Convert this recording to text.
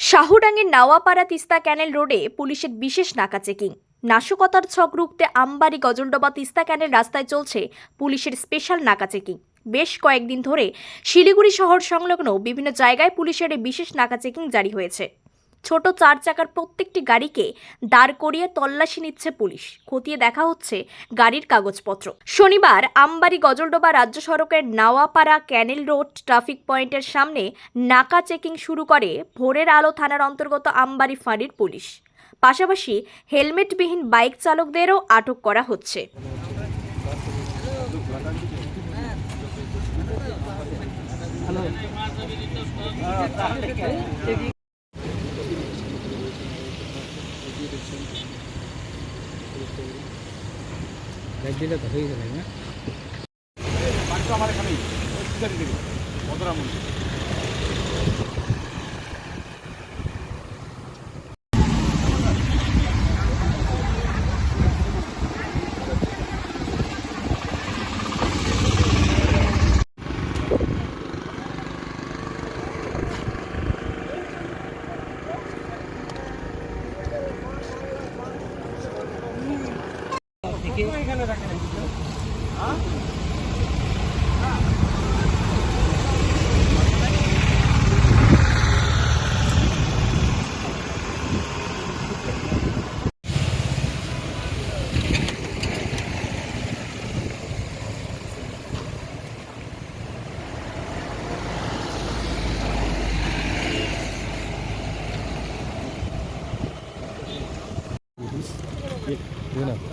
শাহুডাঙ্গের নাওয়াপাড়া তিস্তা ক্যানেল রোডে পুলিশের বিশেষ নাকা চেকিং। নাশকতার ছক রুখতে আমবাড়ি গজলডোবা তিস্তা ক্যানেল রাস্তায় চলছে পুলিশের স্পেশাল নাকা চেকিং। বেশ কয়েকদিন ধরে শিলিগুড়ি শহর সংলগ্ন বিভিন্ন জায়গায় পুলিশের এই বিশেষ নাকা চেকিং জারি হয়েছে। ছোট চার চাকার প্রত্যেকটি গাড়িকে দাঁড় করিয়ে তল্লাশি নিচ্ছে পুলিশ। খতিয়ে দেখা হচ্ছে গাড়ির কাগজপত্র। শনিবার আমবাড়ি গজলডোবা রাজ্য সড়কের নাওয়াপাড়া ক্যানেল রোড ট্রাফিক পয়েন্টের সামনে নাকা চেকিং শুরু করে ভোরের আলো থানার অন্তর্গত আমবাড়ি ফাঁড়ির পুলিশ। পাশাপাশি হেলমেটবিহীন বাইক চালকদেরও আটক করা হচ্ছে। দিলে তো হয়ে যাবে না। আমার এখানেই মদরা মন্দির এখানে রাখেন। ये ना